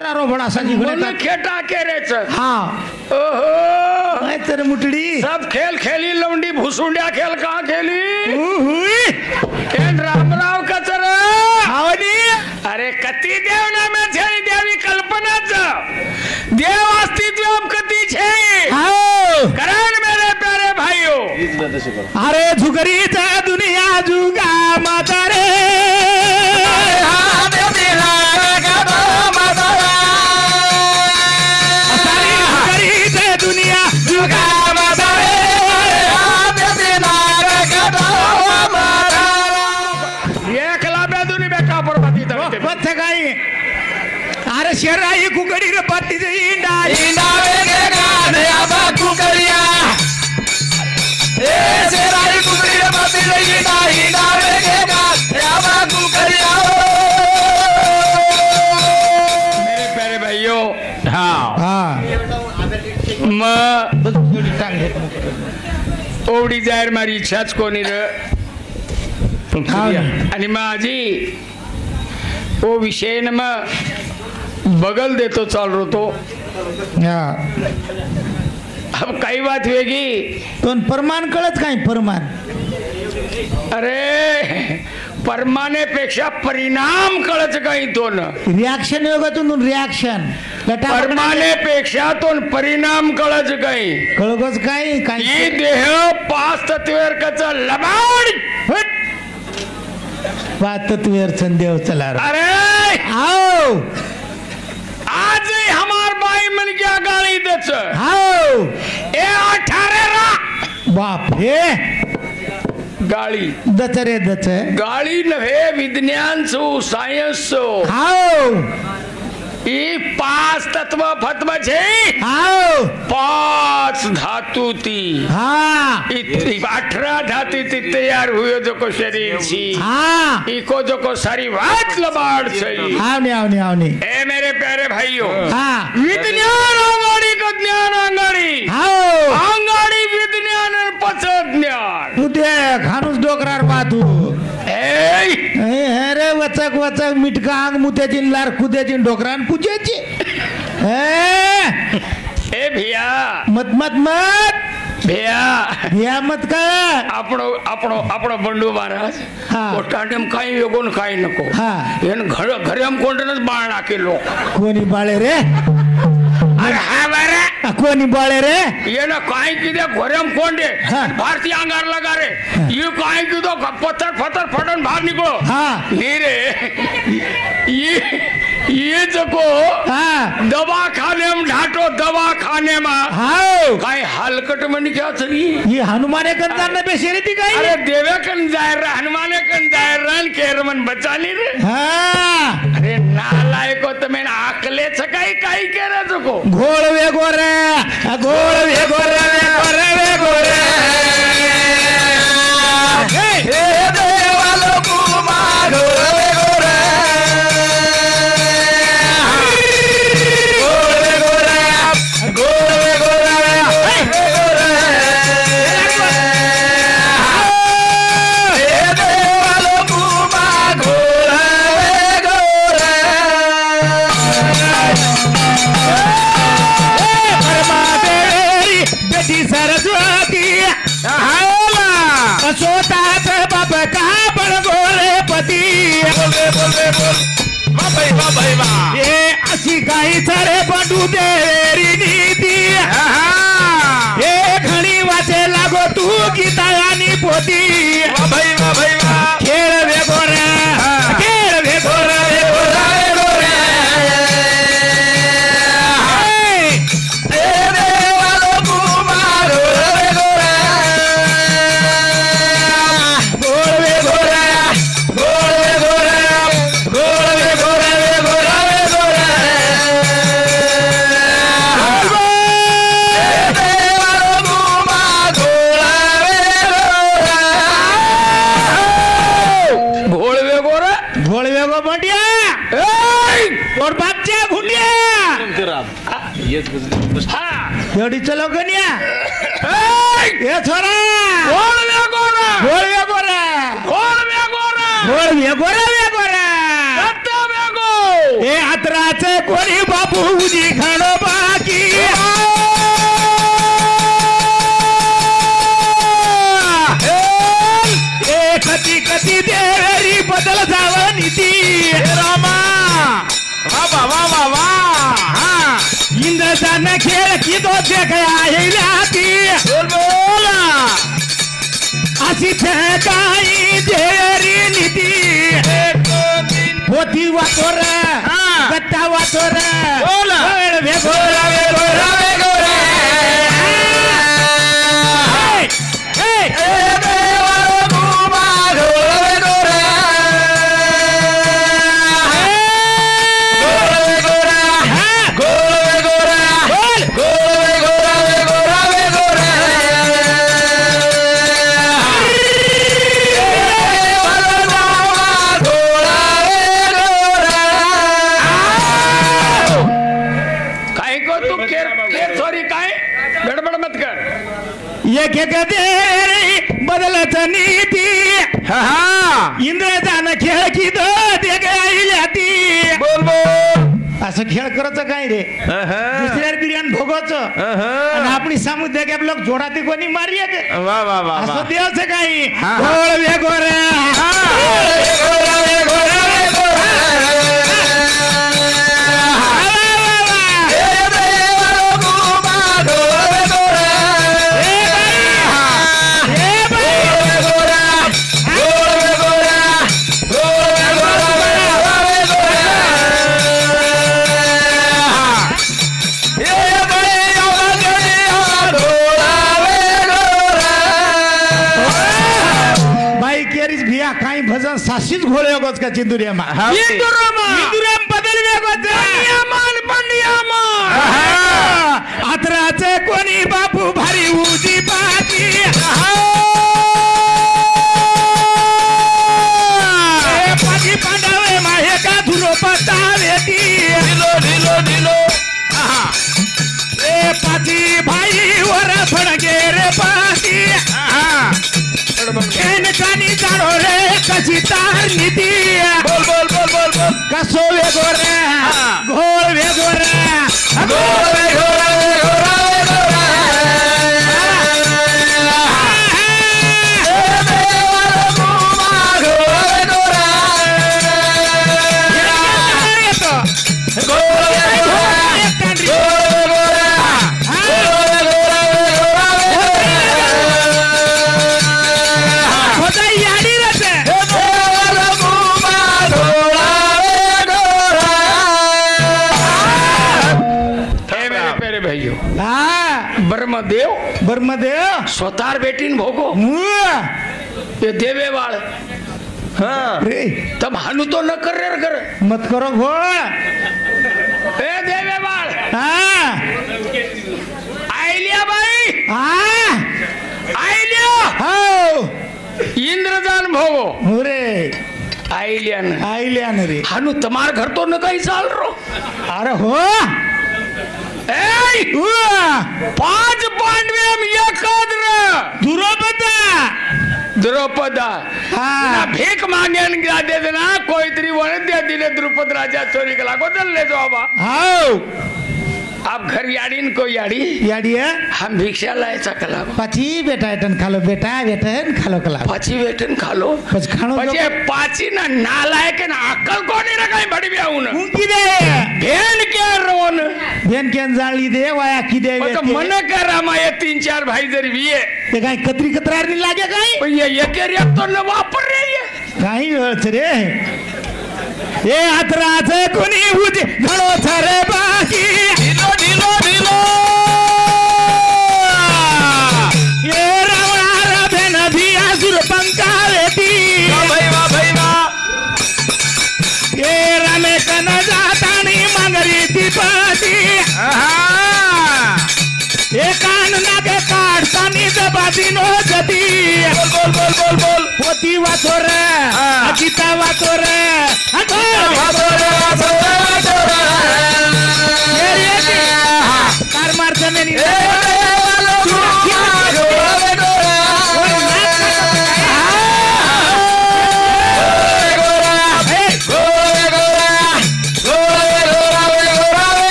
रोबड असा मन खेटा केरेच हा ओहो नाही तर मुटडी सब खेल खेली लवंडी भुसुंड्या खेल का खेली एन रामराव कचर आवडी अरे कती देव ना में छे देवी कल्पनाच देव अस्तित्व कती छे हाओ करण मेरे प्यारे भाइयों अरे झुकरीचा दुनिया जुगा म्हातारे दुनिया जुगा अरे शहराई कुकडी रे पाटी इंडा इंडा कुकडिया शहराई कुकडी रे पाटी इंडा इंडा कुकडिया मेरे प्यारे भाइयों हाँ मग ओवडी जाहीर मारी इच्छाच कोणी र आणि माझी ओ विषय न मग बगल देतो चाल रहो अब काही बात वेगळी पण परमान कळत काय परमान अरे परमानेपेक्षा परिणाम कळत काही तो न रिॲक्शन योगातून रिॲक्शन परमानेपेक्षा तो परिणाम कळत काही कळगच काय ही देह पाच तत्वेरकच लबाड तत्वेर देव चला अरे आओ आज हमार बाई मन क्या गाली दच आओ ए 18 रा बाप हे गाळी दच रे दच गाळी नव्हे विज्ञान सो सायन्स सो आओ ई पाच तत्व फत्व छे आओ पांच धातु ती हाँ 18 धातु ती तैयार हुयो जो को शरीर छी हाँ इको जो को सारी बात लबाड़ छई आवनी आवनी आवनी ए मेरे प्यारे भाइयों हाँ विज्ञान अंगाड़ी का ज्ञान अंगाड़ी आओ अंगाड़ी विज्ञान और पचत ज्ञान तू ते खानुस डोकरार पातू हे रे वचक वचक मिटका अंग मुत्याची लार कुद्याची डोकरान पूजायची ए भैया मत मत मत भैया मत का આપણો આપણો આપણો બંડુ મહારાજ હા પોતાને કાઈ યોગો ને કાઈ નકો હા એને ઘરે આમ કોંડને જ બાળ નાખેલો કોની બાળે રે અરે હા બારે કોની બાળે રે એને કાઈ કીધે ઘરે આમ કોંડે ભારતીય આંગાર લગા રે ये काहे कીધો પથ્થર પથ્થર ફટન બહાર નીકળો હા ની રે ये जको हाँ दवाखाने में ढाटो दवाखाने में हाँ काई हलकट में क्या थी ये हनुमाने कंदार ने बेशेरी थी काई अरे देवे कन जायर हनुमाने कन जायर रन केरमन बचा ली रे हाँ अरे नालायक को तुम्हें आकले छकाई काई कह रहे जको घोड़ वे गोरे वे गोरे हे देवालो कुमार ये अशी काही सारे बंडू देरी नीती ये घणी वाचे लागो तू गीतायानी पोती खेळ वेगोरा एवढी चलो गण्या ए छोरा हे आत्राचे कोणी बापू उजी घाणो बाकी कधी कधी देवेरी बदल जावं नीती रामा वा वा वा वा इंद्रजान खेळ की तो जे काय बोला अशी काही देवेरी नीती होती वाटोर गट्टा वाटोर एक एक दे बदलत नीती इंद्रजान खेळ की दे गायल्या ती बोल बोल असं खेळ करायचं काय रे दुसऱ्या बिर्याण भोगायचं आणि आपली सामुद्या गॅप लोक जोडाती कोणी मारी वा वा वा असं द्यायचं काही गोळ वेगोर भजन साशीच घोळे गोच का चिंदुरियामा चिंदुराम बदल आत्राचे कोणी बापू भारी उजी पाती पाठी पांडवे माहे का धुरो पतावे ढिलो ढिलो ढिलो ए पाती भाई वर फडगे रे पाती कानी जाणो रे कशी तार नीती बोल बोल बोल बोल बोल कसो वेगोर घोळ वेगोर घोळ वेगोर ब्रह्मदेव स्वतः बेटीन भोगो ये देवे वाल तब हानु तो न कर रे कर मत करो घोळ ए देवे वाल आइलिया बाई आइलिया हो इंद्रजान भोगो रे आइलिया रे हानु तुम्हार घर तो न कहीं चाल रो अरे हो 5 पांडवे द्रौपदा भीक मांगे दे ना कोई तरी वन दे दिले द्रुपद राजा चोरी के लागो चल ले जाओ आप घर याड़ी को याड़ी है हम भिक्षा लायचा कला पाची बेटा एटन खालो बेटा बेटन खालो कला पाची बेटन खालो पच खानो पचे पाची ना नालायक ना अक्कल कोणी रकाई बड़ी ब्याऊन उनकी दे भेन के रोन भेन के जाळी दे वाया की दे तो मन के रामा ये 3-4 भाई जरी विये ते काय कतरी कतरार नहीं लागे काय पण ये एकेर एक तो न वापर रे ये काही वेळच रे ए आत्राचे कोणी उजी घडो थारे बाकी ढिलो ढिलो ढिलो ये रावणा भेन भिया सुर पंकावेती भैवा ये रामे कन जातानी मांगरी ती पाती ए कान नागे काढतानी दबादी नो जती बोल बोल बोल बोल पोती वाचो रे गीता वाचो रे कार मारते नहीं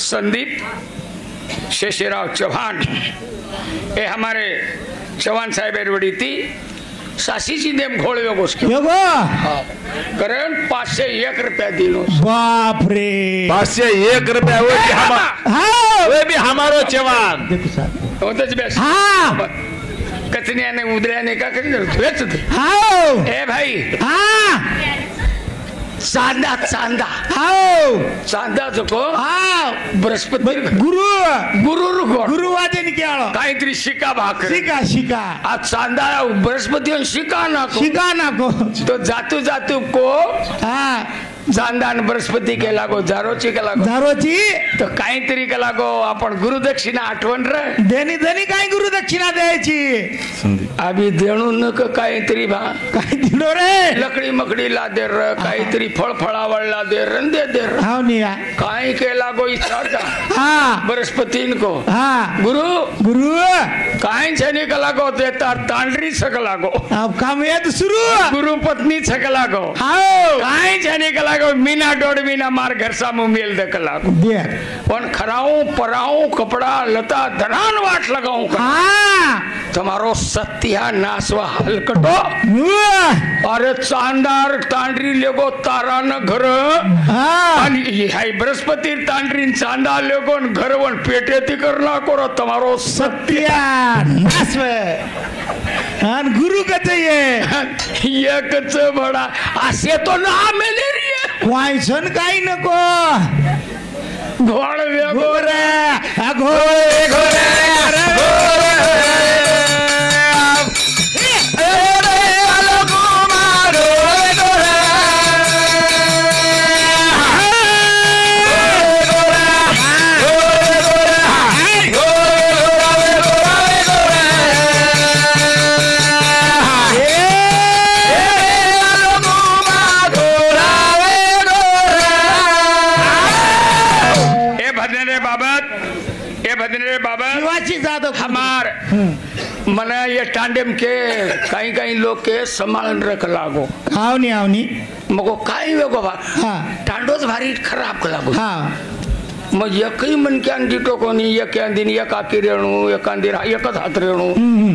संदीप शेषराव चौहान हे हमारे चौहान साहेब एरवडी ती सासीची नेम घोळ गोष्ट कारण 501 रुपया दिलो. बाप रे 501 रुपया वो भी हमारो चवान होतच बेस हा कचन्याने उदळ्याने का कधी धुवेच हाव ए भाई हा चांदा चांदा हाव चांदा जको हाव बृहस्पती गुरु गुरु गुरु वाजन केळो काहीतरी शिका भाकर शिका शिका आज चांदा बृहस्पती शिका नको शिका नको तो जातू जातू को हा चांदा आणि बृहस्पती के लागो जारोची के लागो दारोची तो काहीतरी के लागो आपण गुरुदक्षिणा आठवण रे देणी देणी काय गुरु दक्षिणा द्यायची आम्ही देणू नक काहीतरी भा काय दिलो रे लकडी मकडी ला दे र काहीतरी फळ फळावळ ला दे रंदे दे र हाव निया काय के लागो इच्छा हा बृहस्पतीन को हा गुरु गुरु काय छने का लागो ते तार तांडरी सक लागो अब काम येत सुरू गुरु पत्नी सक लागो हाव काय छने का लागो मीना डोड मीना मार घर सामू मेल दक लागो दे पण खराऊ पराऊ कपड़ा लता धनान वाट लगाऊ हा तुम्हारो सत्या नासवा हलकटो अरे चांदार तांडरी लेगो तारा न घर हा आणि हाय बृहस्पती तांडरी चांदा लेगो घर वन पेटे ती करना करो तुम्हारो सत्या नासव आणि गुरु कच ये एकच बडा असे तो ना मलेरिया वायसन काही नको घोड वेगो घोरे घोरे घोरे हमार मना ये टांडेम के कहीं कहीं लोग के संभालन रख लागो आवनी आवनी मगो काही वेगो बा हा टांडोच भारी खराब लागो हा मग एकही मन क्या डिटो कोणी एक दिन एक आकी रेणू एक अंदर एकच हात रेणू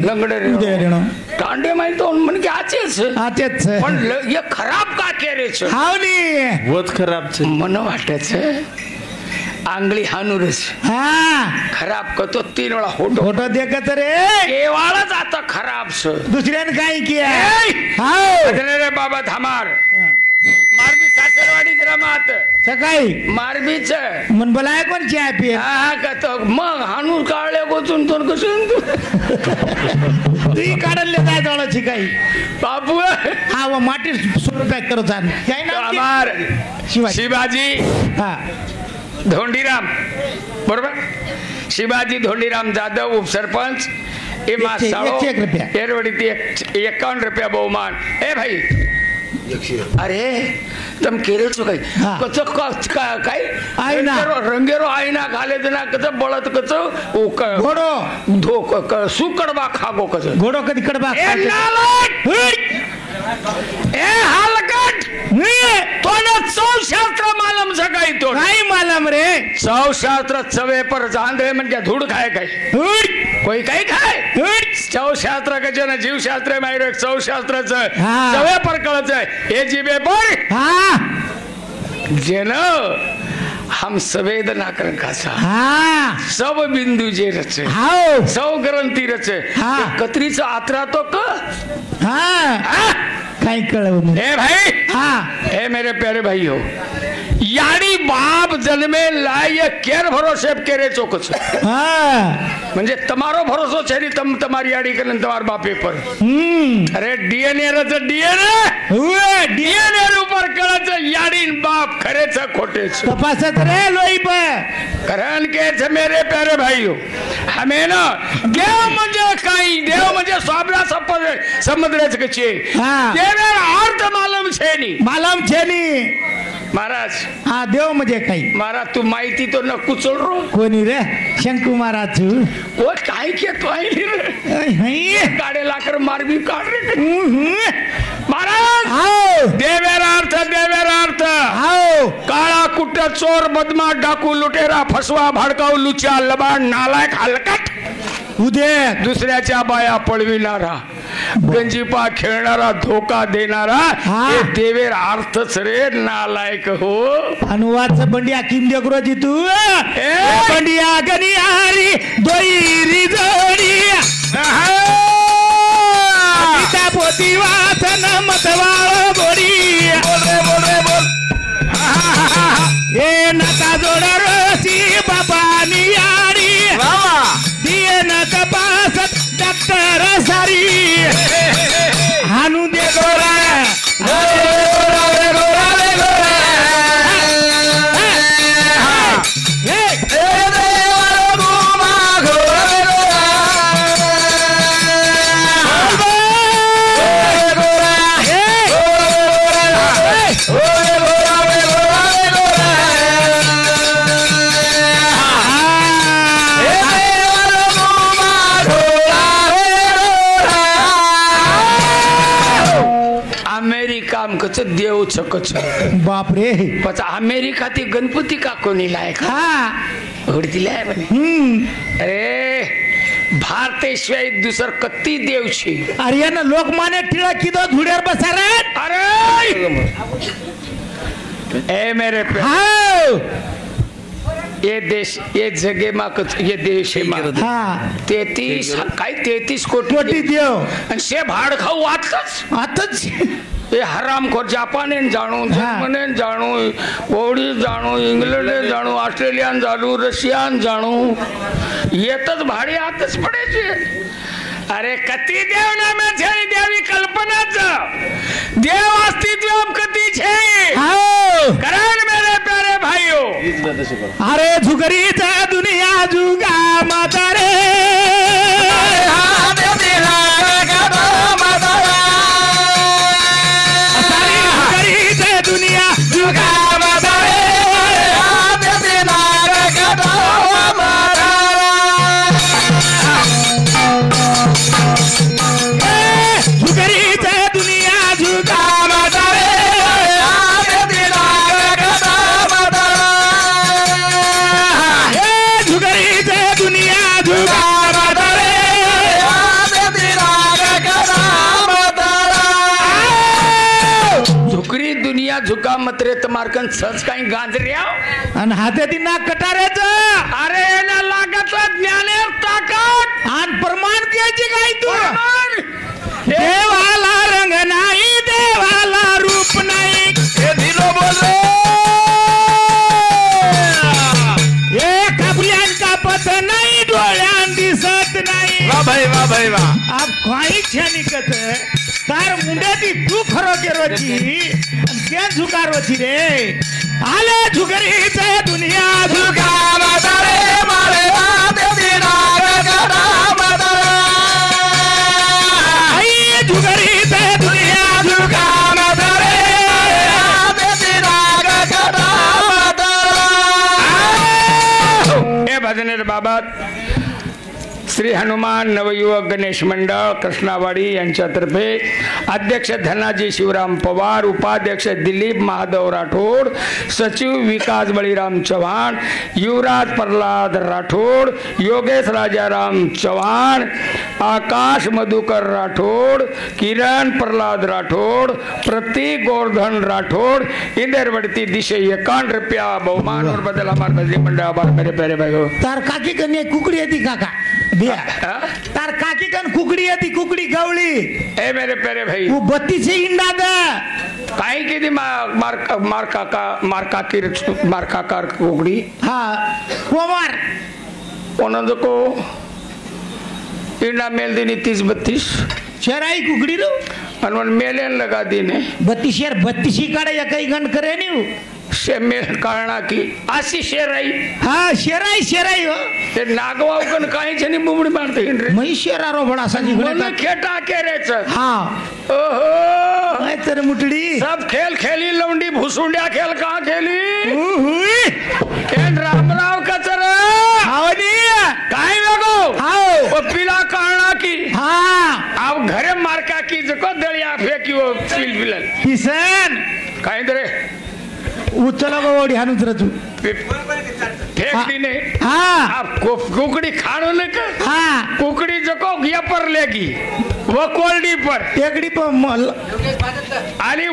लंगडे रेणू टांडे माहिती तो मन के आचेच आतेच पण ये खराब का केरे छ आवनी बहुत खराब छे मन वाटे छे आंगली हानुरस हा खराब करतो 3 वेळा होटो फोटो देखत रे केवाळच आता खराब छ दुसऱ्याने काय किया हाव रे बाबा धमार मारबी सासरवाडी रमात सकाळी मारबीच मन बोलाय कोण चहा पिय हा का तो मग हानूर काळले गोचून तो कसून तुही काढले जाय जवळची काही बाबू हा व माटी सोड पॅक करत आण काय ना अमार शिवाजी हा धोंडीराम बरोबर शिवाजी धोंडीराम जाधव उपसरपंच ए मासाळो 1 रुपया एरवडी 51 रुपया बहुमान ए भाई अरे तुम केरे छो काही कच काय आईना रंगेरो आईना घाले देना कच बळत कच घोडो धो सुकडबा खागो कच घोडो कधी कडबा ए नालक ए हलकट तो ना शास्त्र मालम सकाळी तो काय मालम रे शास्त्र चवे पर जांदे म्हणजे धूड खाय काय कोई काही खाय शास्त्र कचे ना जीवशास्त्र माहिर शास्त्राच चवे पर कळच हे जीवे पर हा जेन हम संवेदना कर खासा हा सब बिंदू जे रचे हाव सौ ग्रंथी रचे कत्रीचा आत्रा तो क हा काय कळव ए भाई हा ए मेरे प्यारे भाई हो याडी बाप जन्मे लाय केर भरोसे केरे चोकच म्हणजे તમારો ભરોસો છે ની તમારી આડી કરીને તમાર બાપે પર અરે ડીએનએ રચ ડીએનએ ઉપર કળે છે યાડીન બાપ ખરે છે ખોટે છે તપાસત રે લોહી પર કારણ કે છે મેરે પ્યારે ભાઈઓ હમે ના દેવ म्हणजे स्वाबला समजले છે देवे अर्थ मालूम છે ની महाराज हा देव म्हणजे काही महाराज तू माहिती तो न कुचल रो कोणी रे शंकू महाराज वो काय केतो आहे गाडे लाकर मारबी काढ रे महाराज देवेरार्थ काळा कुट्ट चोर बदमाश डाकू लुटेरा फसवा भडकाऊ लुच्या लबाड नालायक हलकट उद्या दुसऱ्याच्या बाया पळविणारा गंजीपा खेळणारा धोका देणारा हे देवेर अर्थच रे नालायक हो. अनुवादच बंडिया किम देखरोजी तू बंडिया गनियारी दोईरी जोडी पोती वाचन मतवाळ बोडी हे नका जोड रोशी बाबानी यारी दिये न तपासत डॉक्टर सारी हानू दे गोरा देव छकच बापरे पचा अमेरिका ती गणपती का कोणी लायक उडतीला आहे म्हणे. अरे भारतेशिवाय दुसर कत्ती देव छे. अरे ना लोकमान्य टिळक किदो धुड्यावर बसा रे. अरे ए मेरे ये देश ये जगे माकच ये देश है मा 33 कोटी देव आणि शे भाड खाऊ आतच ये हरामखोर जापाने जाणू जर्मने जाणू ओडी जाणू इंग्लंड जाणू ऑस्ट्रेलिया जाणू रशिया जाणू येतच भाडी आतच पडायचे. अरे कती देव ना में छे देवी कल्पनाच देव अस्तित्व कती छे करण मेरे प्यारे भाइयों. अरे झुगरीचा दुनिया जुगा मातारे दुनिया जुगा झुका मत्रे तमारकन सच काही गांजऱ्या आणि हाताती नाक कटाऱ्याच. अरे ना लागत ज्ञानेर ताकद आणि प्रमाण द्यायची काय तू. देवाला रंग नाही देवाला रूप नाही हे दिलो बोलो हे कपड्यान कापत नाही डोळ्यान दिसत नाही. वा भाई वा आप काही क्षणिकत तार मुंड्याती तू खरो केरोची क्या झुका रोची रे. आले झुकरीचे दुनिया झुका मातारे मारे आई झुकरीचे दुनिया झुका मातारे हे भजनेर बाबत श्री हनुमान नवयुवक गणेश मंडळ कृष्णावाडी यांच्यातर्फे अध्यक्ष धनाजी शिवराम पवार, उपाध्यक्ष दिलीप महादेव राठोड, सचिव विकास बळीराम चव्हाण, युवराज प्रल्हाद राठोड, योगेश राजाराम चव्हाण, आकाश मधुकर राठोड, किरण प्रल्हाद राठोड, प्रतीक गोवर्धन राठोड इंदरवडती दिशे 51 रुपया बहुमान और बदल हमारे बजली मंडळ आभार मेरे प्यारे भाइयों. तार काकी कन्या कुकड़ी येती काका बिया तार काकी कन कुकड़ी येती कुकड़ी गवळी ए मेरे प्यारे भाई वो 32 इंडा ग काही किती मार काका कुकड़ी हा कोमार कोणाचं को इंडा मेल दिनी 30-32 शराई कुकड़ी रो आणि मेलेन लगा दिने 32 काढे एकही गण करे नी शेमेल कारणा की अशी शेराई. हा शेराई हो ते नागवाव कन काही जणी बुबडी मारते हिंड्रे मई शेरा रो बडा सा जिगणे खेटा केरेच. हा ओहो काय तर मुटडी सब खेल खेली लवंडी भुसुंड्या खेल का खेली. रामराव कचरा आवनी चलो गो ओढी हाणूच रे तू फेकली ने हा कुकड़ी खाणो न का हा कुकड़ी जको घिया पर लेगी वो कोल्डी पर टेकडी पण आणि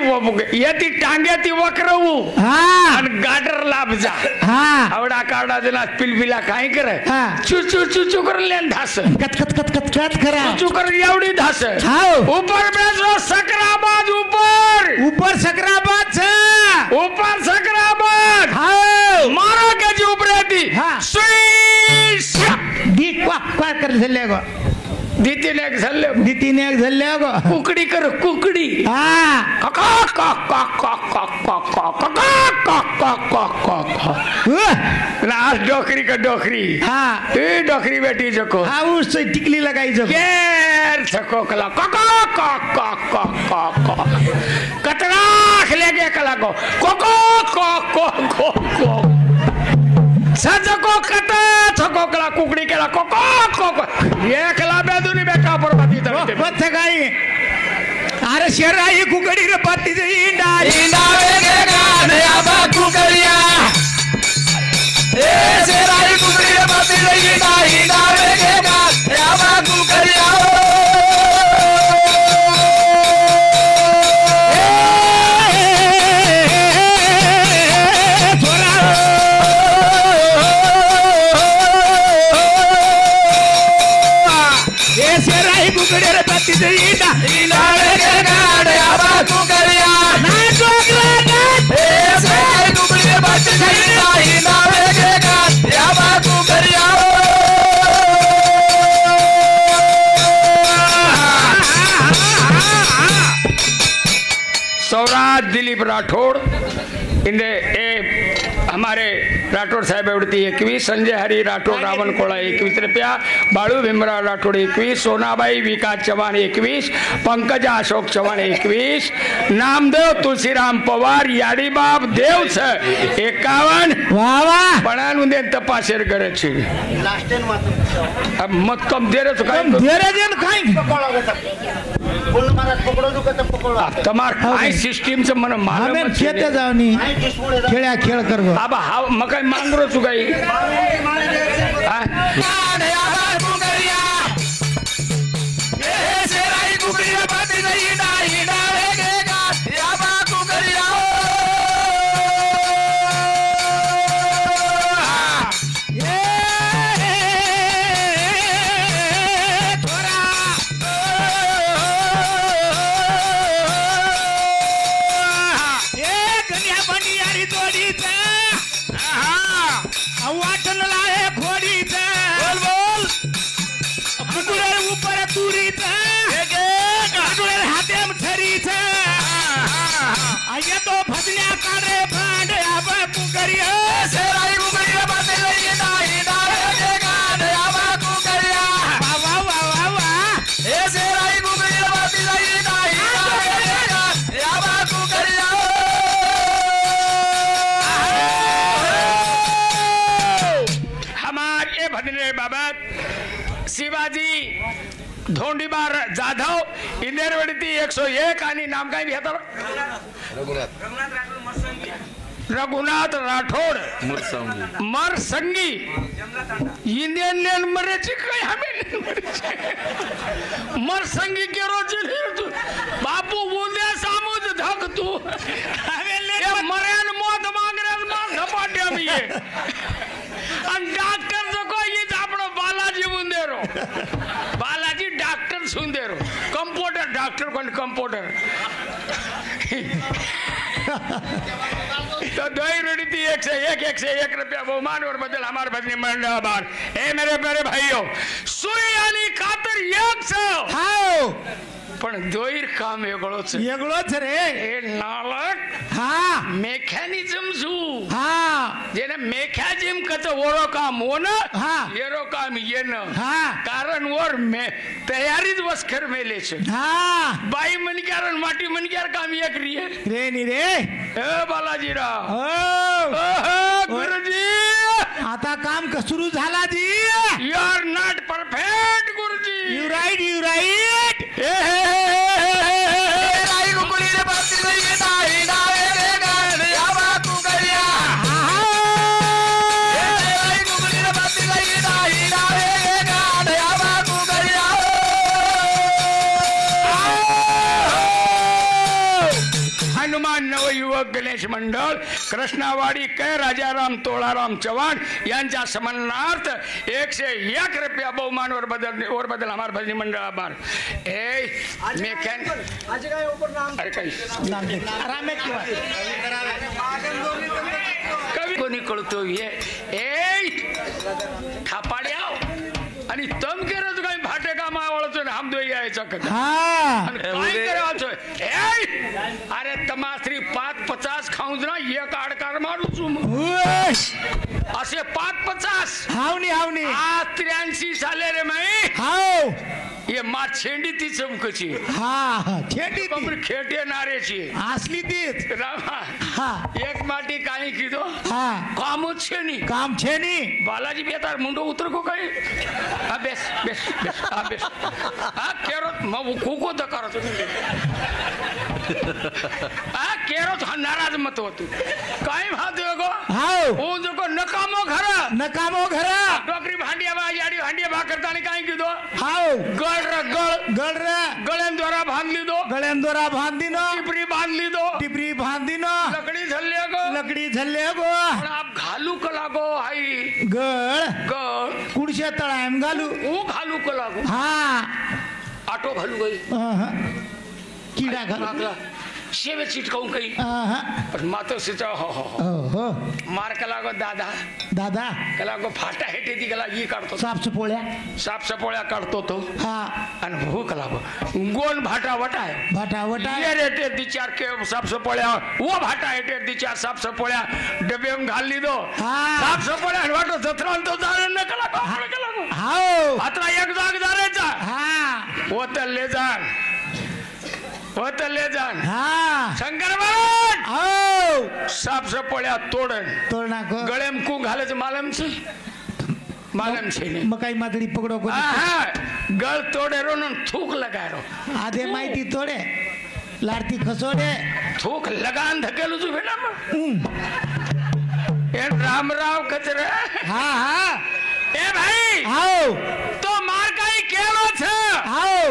येती टांग्याती वक्रवू हा आणि गाडर लाभ जा हा आवडा कावडा देना पिलपिला काय कर हा. चू चू चू चू कर लेन धास कत कत कत कत कत करा चू कर एवढी धास हाओ ऊपर बेसो सकराबाद ऊपर सकराबाद छे ऊपर सकराबाद हाओ मारो के जी ऊपर थी हा. स्वीश दी क्वा कर झल्ले गो दीतीने एक झल्ले दीतीने एक झल्ले गो कुकड़ी कर कुकड़ी हा काका काका काका काका काका काका काका ना डोकरी का डोकरी हा ए डोकरी बेटी जको हा उस टिकली लगाई जो केर छको कला काका काका काका कतरा खलेगे कला को कोको कोको कोको सजको कता छको कला कुकड़ी केला कोको कोको ये कला बेदुनी बेटा पर बाती तळते बस गाई अरे शेराई कुकडी रे पाती जे इंडा इंडा वेगेगा नया बा कुकरिया ए शेराई कुकरी रे बाती रे इंडा वेगेगा नया बा कुकरिया कुकडी रे पाती जे इंडा वेगेगा नया बा कुकरिया ना डोकरा ना ए शेराई कुकरी रे बाती रे इंडा वेगेगा नया बा कुकरिया सौराज दिलीप राठौड़ इंदे ए हमारे राठौड़ साहेब एवढती 21 संजय हरी राठौड़ रावण कोळा 21 रुपया बाळू भीमराव राठौड़ 21 सोनाबाई विकास चव्हाण 21 पंकजा अशोक चव्हाण 21 नामदेव तुलसीराम पवार याडीबाब देव 51 वाह वाह पणान उंदे तपासेर करे छे अब मत कम देरे तो काय देरे जन काय तमार काय सिस्टीम च मन मालूम हमें खेते जावनी खेळ्या खेळ कर गो अब हाव मकाई मांगरो चुकाई वाटन लाए खोडीच बोल बोल पुकुरे ऊपर तुरीच काटुळे हातेम ठरीच आये तो भजन्या काढे भांड अब पुकरी शेराई कुकरी रे बाती रे इंडा वेगेगा नया बा कुकरिया वा वा वा वा ए शेराई कुकरी रे बाती रे इंडा वेगेगा नया बा कुकरिया हमारे भजने बाबत शिवाजी धोंडीबार जाधव इंदेरवडती 101 आणि नाम काय घेता रघुनाथ राठौड़ मरसंगी इंडियन मरेची काय हमें मरसंगी के रोज बापू उद्या सामूज धक तू मरेन मौत मांगरेन मां झपाट्या मी आणि डॉक्टर जो कोई आपणो बालाजी मुंदेरो बालाजी डॉक्टर सुंदेरो कंपाउंडर डॉक्टर कोण कंपाउंडर तो दही रोटी थी 101 रुपया बहुमान और बदल हमारे भजनी मंडल आभार ए मेरे प्यारे भाइयों सुई आली खातर 100 हाओ पण दोईर काम वेगळोच वेगळोच रे ए नालक हा मेकॅनिझम जू हा जेने मेकॅनिझम कत ओरो काम होन हा येरो काम येन हा कारण वर मे तयारीच वस्कर मेले छे हा बाई मनक्यार माटी मनक्यार काम एक रिये रे नी रे ए बालाजीराव ओ गुरुजी आता काम सुरू झाला जी यू आर नॉट परफेक्ट गुरुजी यू राईट शेराई कुकरी रे बाती रे इंडा वेगेगा नया बा कुकरिया नवयुवक गणेश मंडळ कृष्णावाडी कै राजाराम तोळाराम चव्हाण यांच्या समन्वयार्थ 101 रुपया बहुमान और बदल हमारे भजनी मंडळ आभार ए मेकॅन अरे काही कवी कोणी कळतो ये ए थापाड्या आणि तम केलं काही भाटे का मावळतो हम दो यायचा अरे तमाश्री 5-50 खाऊन ना एक आडकार मारू असे 5-50 हावनी 83 साले रे मैं हाव ये मा छेंडी ती चमकची हा छेंडी पण खेटे नारेची असली तीच रामा हा एक माटी काही कीधो हा काम छेनी बालाजी बेतार मुंडो उतर को काही बेस केरो मग खोको दकार केरो नाराज मत होतो काय भातो गो हाव ओ जो नकामो घर डोकरी भांडिया बा याडी भांडिया बा करताना काय कीधो हाव गळ गळ्यांद्वारा बांधली दो टिपरी बांधली दो लकडी झल्ले गो पण आप घालू कला गो आई गळ कुडशे तळायम घालू घालू कला गो हा आटो घालू गई किडा घालू शेवे चिटकावून काही पण मातो सिचा हो मार कला गो दादा कला गो फाटा हेटे ती कला ही काढतो सापसपोळ्या काढतो तो हा आणि भूक लागो गोन भाटा वटाय ये रेटे दी चार के सापसपोळ्या वो भाटा हेटे दी चार सापसपोळ्या डबे में घाल ली दो सापसपोळ्या वाटो जत्राल तो जाण न कला गो हाव आता एक जाग जारेचा हा होतले जाण हा शंकर महाराज हाव सापसपोळ्या तोड नाको गळेम कू घालच मालम छे मकाई मादड़ी पकड़ो को गळ तोडे रो न थूक लगाय रो आधे माहिती तोडे लारती खसोडे थूक लगान धकेलू तू बेटा ए रामराव कचरे हा ए भाई आओ तो मार काही केलो छ आओ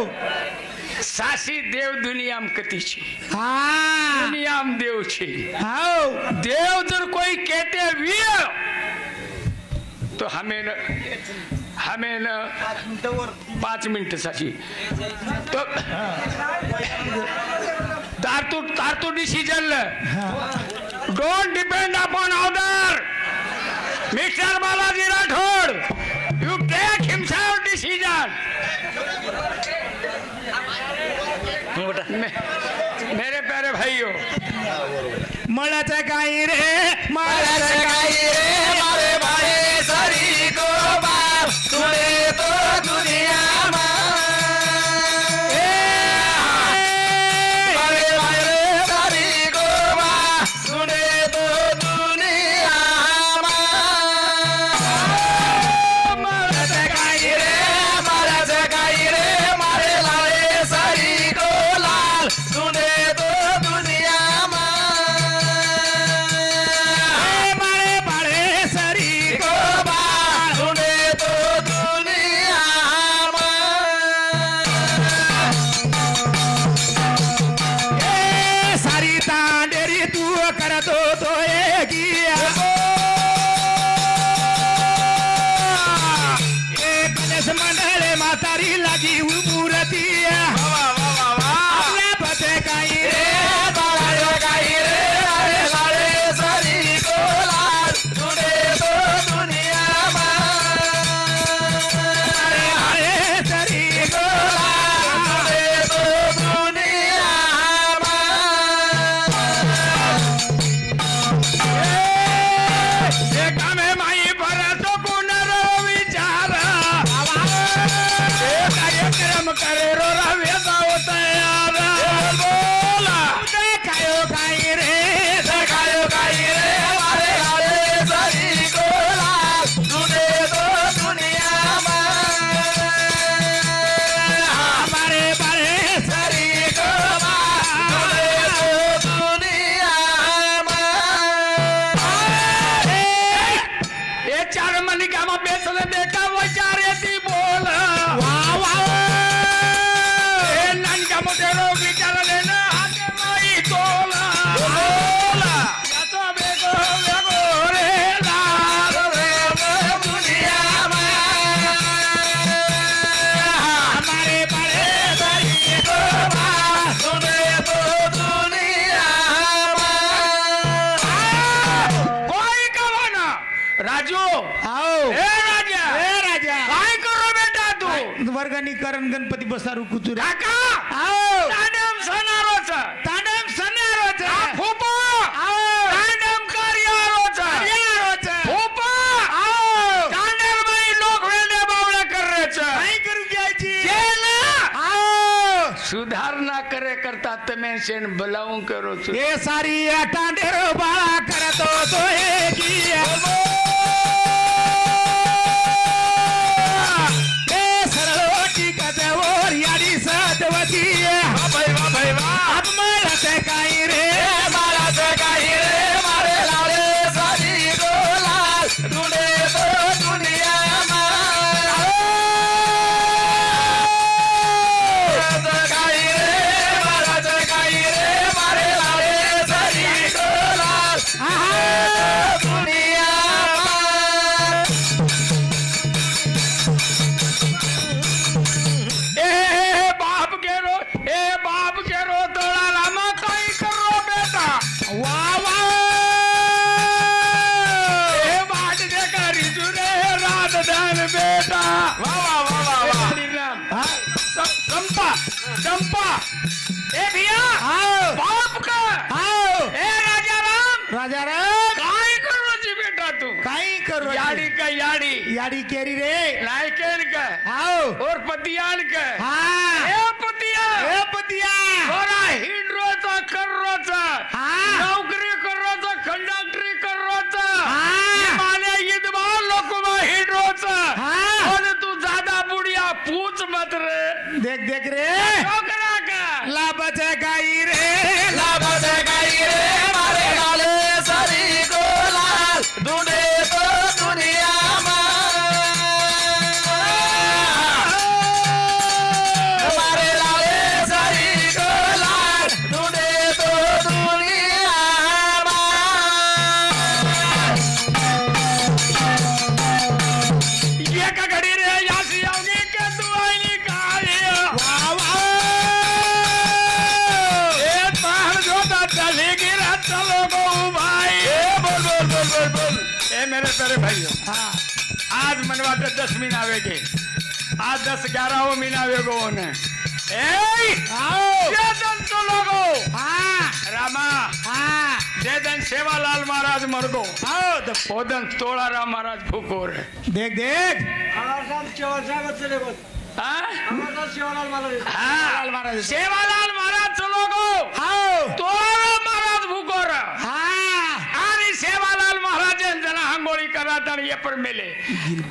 सासी देव दुनियाम कतीची दुनियाम देव छी आओ देव जर कोई कहते विय तो हमें न 5 मिनिट साठी तो तारतू decision don't depend upon order mister Balaji Rathod you take himself decision मेरे प्यारे भाइयों मळाचं काही रे मारे भाई सरी को बाप तुले तो दुनिया वर्गणी करण गणपती बसारू कुचुरे काका आओ तांडम सणारोच तांडम सणारोच फुपा आओ तांडम कार्यारोच कार्यारोच फुपा आओ तांडम बाई लोक वेडे बावळे कररेच काय करू घ्यायची केलं आओ सुधारणा करे करता तमे शेण बलावून करो छु ये सारी टांडेरो बाळा करतो तो एकी ए सरळोटी कजवर याडी सदवती बाबाई बाबाई बा अब मला काही रे माराचे काही रे मारे लाले सारी गोलाल दुने तो दुनिया काही रे माराचे काही रे मारे लाले सारी गोलाल दुनिया ए बाप के रो तोड़ा रामा कहीं करो बेटा वा वा ए बाट दे करी जुरे रात दान बेटा वा वा वा वा वा श्रीराम चंपा चंपा ए भैया आओ बाप का आओ ए राजा राम राजा राम काय करो जी बेटा तू काही करू याड़ी का याड़ी याडी केरी रे नायकेन का आओ और पतियान का हा ए पतिया ए पतिया थोड़ा हिंडरोचा कररोचा हा नोकरी कररोचा कंडक्टरी कररोचा हा माने इदमा लोकमा हिंडरोचा हा और तू ज्यादा बुढ़िया पूछ मत रे देख देख रे छोकरा का लाभचे काही रे लाभचे काही रे मारे लाले सारी गोलाल दुने तो दुनिया मारे लाले सारी गोलाल दुने तो दुनिया ये का घड़ी रे यासी आओगे के तू आईली काली वा वा ए बाहर जो दादा लेगी रात चलो गो भाई बोल बोल बोल बोल बोल ए मेरे तेरे भाइयों हा आज मनवाते 10 महीना आवेगे आज 10-11 महीना आवेगो ने ए आओ ये दन तो लोगो हा रामा हा दे दन सेवालाल महाराज मरगो आओ ओदन तोळाराम महाराज फुकोर देख देख हाँ लाल महाराज सेवालाल महाराज चलो गो आओ तोळाराम महाराज फुकोर हा आणि सेवालाल महाराज जना हांगोळी करत आणि ये पर मेले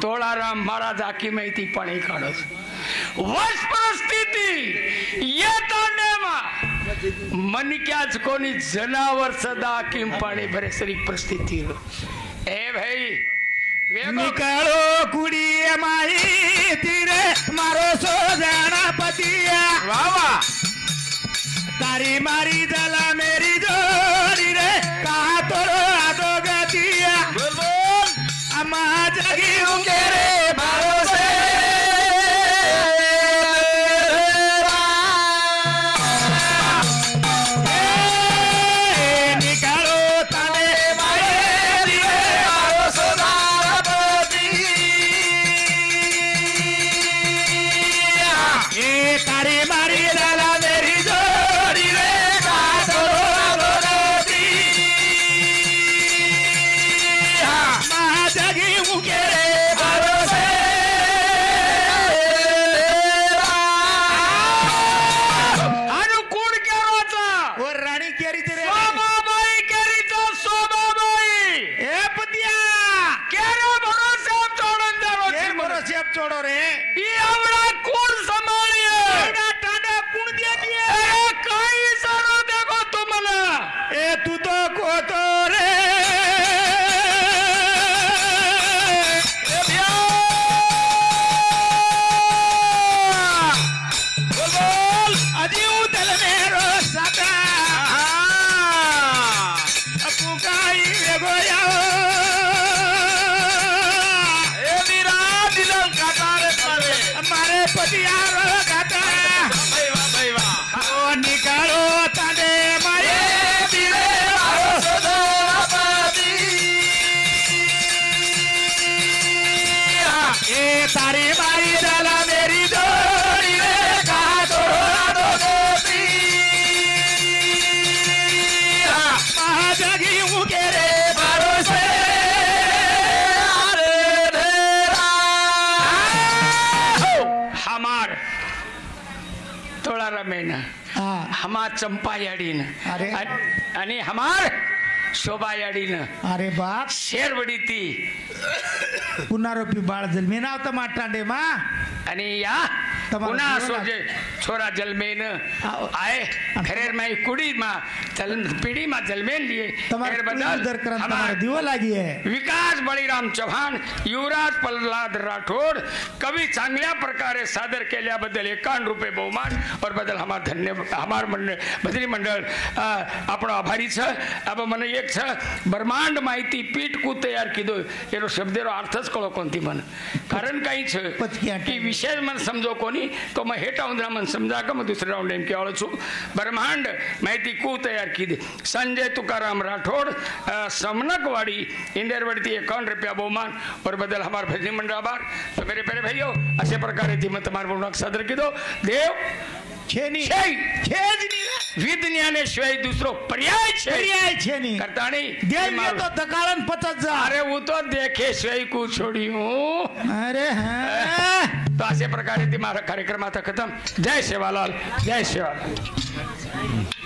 तोळाराम महाराज आखी माहिती पाणी काढत वर्ष परिस्थिती ये तांडेमा मनिक्याच कोणी जनावर सदा किम पाणी भरे सरी परिस्थिती ए भाई वेगो निकालो कुड़ी माई तीरे मारो सो जाना पतिया वावा तारी मारी जला मेरी जोड़ी रे कहा तोरो आदो गतिया बोल बोल अम्मा जगी के रे भरोसे निकालो ताने ये तारी मारी जला मेरी जोड़ी रे कहा तोरो आदो गतिया अम्मा जगी के रे भरोसे अनुकूल केरोचा वो रानी केरी तेरे सोमाबाई केरीचा सोमाबाई ए पतिया केरो भरोसे चोडून द्यारो ये मोरो सेब छोड़ो रे एवढा कोण सांभाळिये एवढा टाटा कुण दे दिए ए काही सारो देखो तुम्हाला ए तू तो कोतो रे ए भैया बोल बोल अजी उतल मेरो सदा अपू काई वेगोया ए वीरा दिलन काटारे पावे हमारे पतिया रो गाता भाई वाह ओ निकालो तांडे माये दिले भरोसे बापादी ए तारी मारी डाला मेरी जो तोळा रमेन हा हमा चंपा याडीन अरे. आणि हमार शोभा याडीन अरे बाप शेरवडी ती पुनारोपी बाळ जन्मे नाव तर माटांडे मा आणि या તમારો पुन्हा જીવન सोजे छोरा जलमेन आए खरेर में कुड़ी माँ पीढ़ी माँ जलमेन लिए તમારે खैर बदल ઉદર કરન તમારે हमार દીવો लागी है विकास बळीराम चव्हाण युवराज प्रल्हाद राठोड कवी चांगल्या प्रकारे सादर केल्याबद्दल 51 रुपये बहुमान और बदल हमार धन्यवाद हमार मंडळ भजनी मंडळ आपण आभारी छ अब મને એક छ ब्रह्मांड माहिती पीठ को तयार कीधो એનો શબ્દેરો અર્થ જ કળો કોનથી મને કારણ કઈ છે કે વિષય મને સમજો કોની તો मैं हेटा उंदरा मन समझा का मैं दूसरे राउंड में क्या छु ब्रह्मांड माहिती को तैयार की दे संजय तुकाराम राठौड़ समनकवाड़ी इंदेरवड़ी 51 रुपया बहुमान और बदल हमारे भजनी मंडल आभार तो मेरे प्यारे भाइयों ऐसे प्रकार थी मैं तुम्हारे पूर्ण सदर की दो देव छेनी छे छेजनी विज्ञाने शिवाय दूसरो पर्याय छे पर्याय छेनी करता नहीं देव ये तो दकालन पचत जा अरे वो तो देखे शिवाय को छोड़ी हूँ अरे हाँ तो अशा प्रकारे ती मारा कार्यक्रम आता खतम जय सेवालाल जय सेवालाल